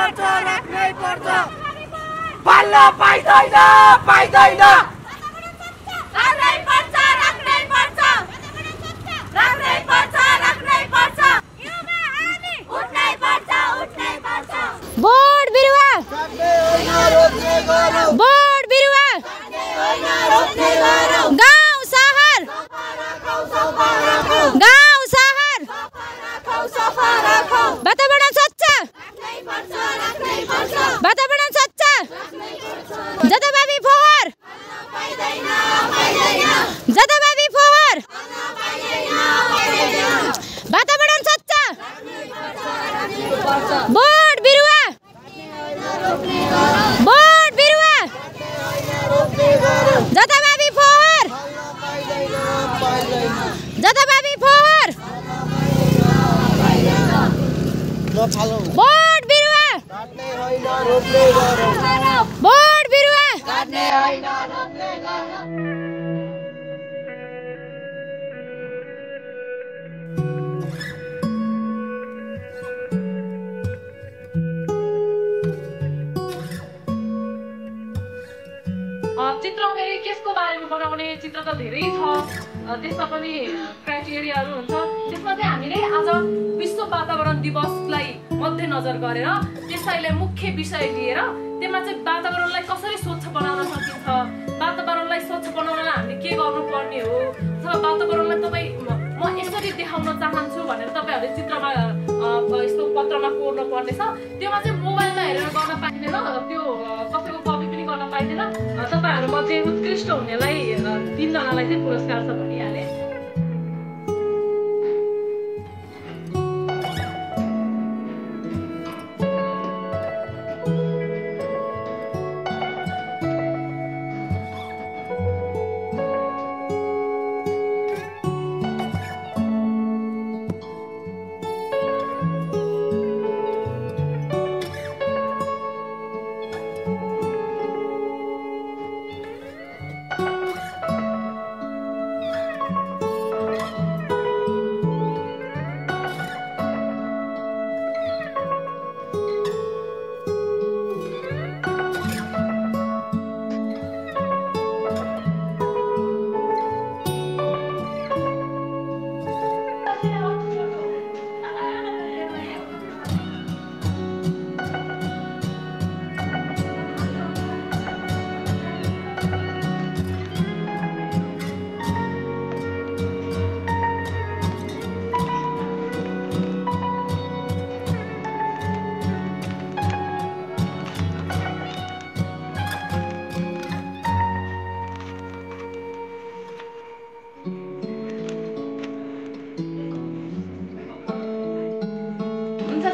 पर्छ राख्नै पर्छ बल्ल पाइदैन पाइदैन राख्नै पर्छ राख्नै पर्छ राख्नै पर्छ राख्नै पर्छ युवा हामी उठ्नै पर्छ उठ्नै पर्छ बोर्ड बिरुवा काट्ने होइन रोप्ने गरौँ बोर्ड बिरुवा काट्ने होइन रोप्ने गरौँ गाउँ सहर सफा राखौँ सफा राखौँ गाउँ सहर सफा राखौँ सफा राखौँ वातावरण स्वच्छ राख्नै पर्छ राख्नै पर्छ वातावरण स्वच्छ राख्नै पर्छ जताभावी फोहोर पाइदैन पाइदैन जताभावी फोहोर पाइदैन पाइदैन वातावरण स्वच्छ राख्नै पर्छ बोर्ड बिरुवा रोप्ने गरौँ बोर्ड बिरुवा रोप्ने गरौँ जताभावी फोहोर पाइदैन पाइदैन जताभावी फोहोर नफालौँ बोर्ड बिरुवा काट्ने होइन रोप्ने गरौँ बोर्ड बिरुवा काट्ने होइन रोप्ने गरौँ चित्र फेरि केसको बारेमा बनाउने चित्र त धेरै छ त्यसमा पनि क्राइटेरियाहरू हुन्छ त्यसमा चाहिँ हामीले आज विश्व वातावरण दिवसलाई मध्यनजर गरेर त्यसैलाई मुख्य विषय लिएर त्यसमा चाहिँ वातावरणलाई कसरी स्वच्छ बनाउन सकिन्छ वातावरणलाई स्वच्छ बनाउनलाई हामीले के गर्नुपर्ने हो अथवा वातावरणलाई तपाईँ म यसरी देखाउन चाहन्छु भनेर तपाईँहरूले चित्रमा यस्तो पत्रमा कोर्नु पर्नेछ त्योमा चाहिँ मोबाइलमा हेरेर गर्न पाइँदैन त्यो कसैको कपी पनि गर्न पाइँदैन तपाईँहरूमध्ये उत्कृष्ट हुनेलाई 3 जनालाई चाहिँ पुरस्कार छ भनिहालेँ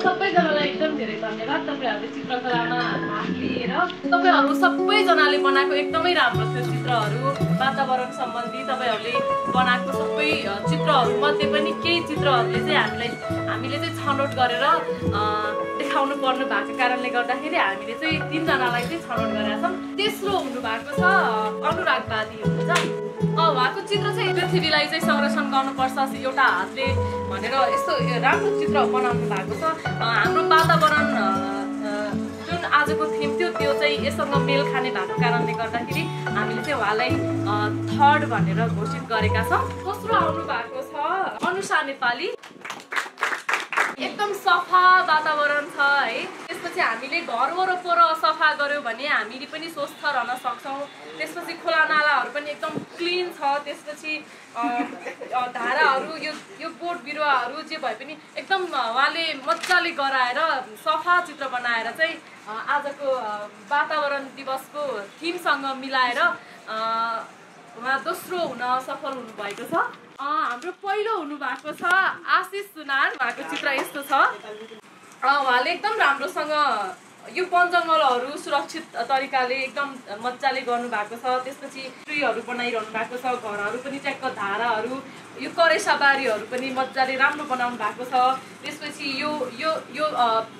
सबैजनालाई एकदम धेरै धन्यवाद तपाईँहरूले चित्रकलामा भाग लिएर तपाईँहरू सबैजनाले बनाएको एकदमै राम्रो थियो चित्रहरू वातावरण सम्बन्धी तपाईँहरूले बनाएको सबै चित्रहरू मध्ये पनि केही चित्रहरूले चाहिँ हामीले चाहिँ छनौट गरेर देखाउनु पर्नु भएको कारणले गर्दाखेरि हामीले चाहिँ 3 जनालाई चाहिँ छनौट गरेका छौँ तेस्रो हुनुभएको छ अनुराग बादी हुनुहुन्छ उहाँको चित्र चाहिँ पृथ्वीलाई चाहिँ संरक्षण गर्नुपर्छ एउटा हातले भनेर यस्तो राम्रो चित्र बनाउनु भएको छ हाम्रो वातावरण जुन आजको थिम थियो त्यो चाहिँ यससँग मेल खाने भएको कारणले गर्दाखेरि हामीले चाहिँ उहाँलाई 3rd भनेर घोषित गरेका छौँ दोस्रो आउनु भएको छ अनुषा नेपाली एकदम सफा वातावरण छ है त्यसपछि हामीले घर वरपर सफा गर्यो भने हामीले पनि स्वस्थ रहन सक्छौँ त्यसपछि खोला नालाहरू पनि एकदम क्लिन छ त्यसपछि धाराहरू यो बोट बिरुवाहरू जे भए पनि एकदम उहाँले मजाले गराएर सफा चित्र बनाएर चाहिँ आजको वातावरण दिवसको थिमसँग मिलाएर उहाँ दोस्रो हुन सफल हुनुभएको छ हाम्रो पहिलो हुनुभएको छ आशिष सुनार उहाँको चित्र यस्तो छ उहाँले एकदम राम्रोसँग यो वन जङ्गलहरू सुरक्षित तरिकाले एकदम मजाले गर्नुभएको छ त्यसपछि ट्रीहरू बनाइरहनु भएको छ घरहरू पनि ट्याक्क धाराहरू यो करेसाबारीहरू पनि मजाले राम्रो बनाउनु भएको छ त्यसपछि यो यो यो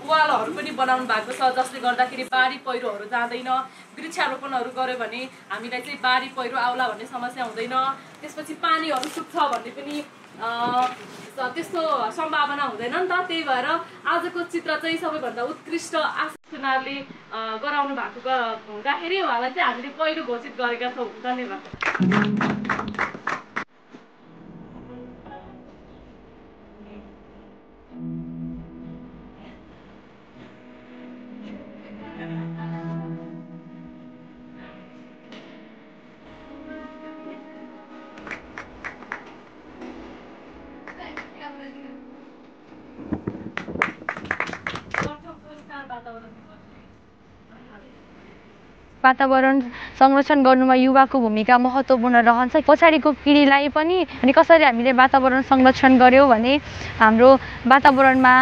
वालहरू पनि बनाउनु भएको छ जसले गर्दाखेरि बाढी पहिरोहरू जाँदैन वृक्षारोपणहरू गर्यो भने हामीलाई चाहिँ बाढी पहिरो आउला भन्ने समस्या हुँदैन त्यसपछि पानीहरू सुक्छ भन्ने पनि त्यस्तो सम्भावना हुँदैन नि त। त्यही भएर आजको चित्र चाहिँ सबैभन्दा उत्कृष्ट आशिषनाले गराउनु भएको हुँदाखेरि उहाँलाई चाहिँ हामीले पहिलो घोषित गरेका छौँ। धन्यवाद। वातावरण संरक्षण गर्नुमा युवाको भूमिका महत्त्वपूर्ण रहन्छ। पछाडिको पिँढीलाई पनि अनि कसरी हामीले वातावरण संरक्षण गर्यौँ भने हाम्रो वातावरणमा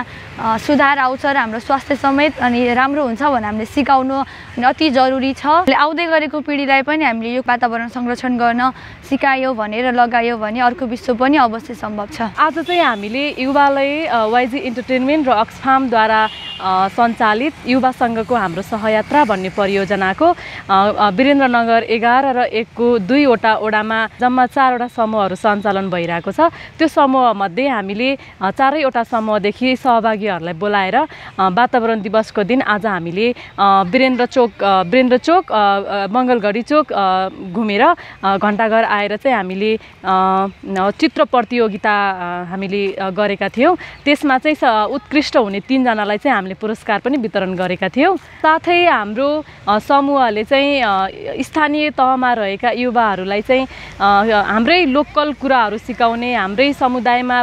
सुधार आउँछ र हाम्रो स्वास्थ्य समेत अनि राम्रो हुन्छ भने हामीले सिकाउनु अति जरुरी छ। आउँदै गरेको पिँढीलाई पनि हामीले यो वातावरण संरक्षण गर्न सिकायौँ भनेर लगायौँ भने अर्को विश्व पनि अवश्य सम्भव छ। आज चाहिँ हामीले युवालय वाइजी इन्टरटेनमेन्ट र अक्सफार्मद्वारा सञ्चालित युवा सङ्घको हाम्रो सहयात्रा भन्ने परियोजनाको वीरेन्द्रनगर 11 र 1 को 2 वटा वडामा जम्मा 4 वटा समूहहरू सञ्चालन भइरहेको छ। त्यो समूहमध्ये हामीले 4 वटा समूहदेखि सहभागीहरूलाई बोलाएर वातावरण दिवसको दिन आज हामीले वीरेन्द्र चोक मङ्गलगढी चोक घुमेर घण्टाघर आएर चाहिँ हामीले चित्र प्रतियोगिता हामीले गरेका थियौँ। त्यसमा चाहिँ उत्कृष्ट हुने 3 जनालाई चाहिँ हामीले पुरस्कार पनि वितरण गरेका थियौँ। साथै हाम्रो समूहले चाहिँ स्थानीय तहमा रहेका युवाहरूलाई चाहिँ हाम्रै लोकल कुराहरू सिकाउने, हाम्रै समुदायमा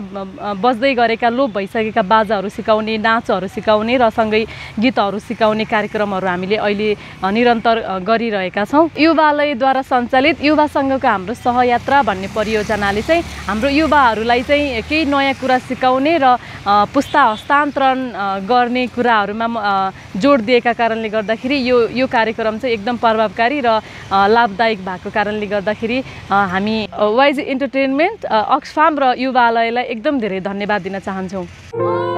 बज्दै गरेका लोप भइसकेका बाजाहरू सिकाउने, नाचहरू सिकाउने र सँगै गीतहरू सिकाउने कार्यक्रमहरू हामीले अहिले निरन्तर गरिरहेका छौँ। युवालयद्वारा सञ्चालित युवा सङ्घको हाम्रो सहयात्रा भन्ने परियोजनाले चाहिँ हाम्रो युवाहरूलाई चाहिँ केही नयाँ कुरा सिकाउने र पुस्ता हस्तान्तरण गर्ने कुराहरूमा जोड दिएका कारणले गर्दाखेरि यो कार्यक्रम चाहिँ एकदम प्रभावकारी र लाभदायक भएको कारणले गर्दाखेरि हामी वाइजी इन्टरटेनमेन्ट अक्सफार्म र युवालयलाई एकदम धेरै धन्यवाद दिन चाहन्छौँ।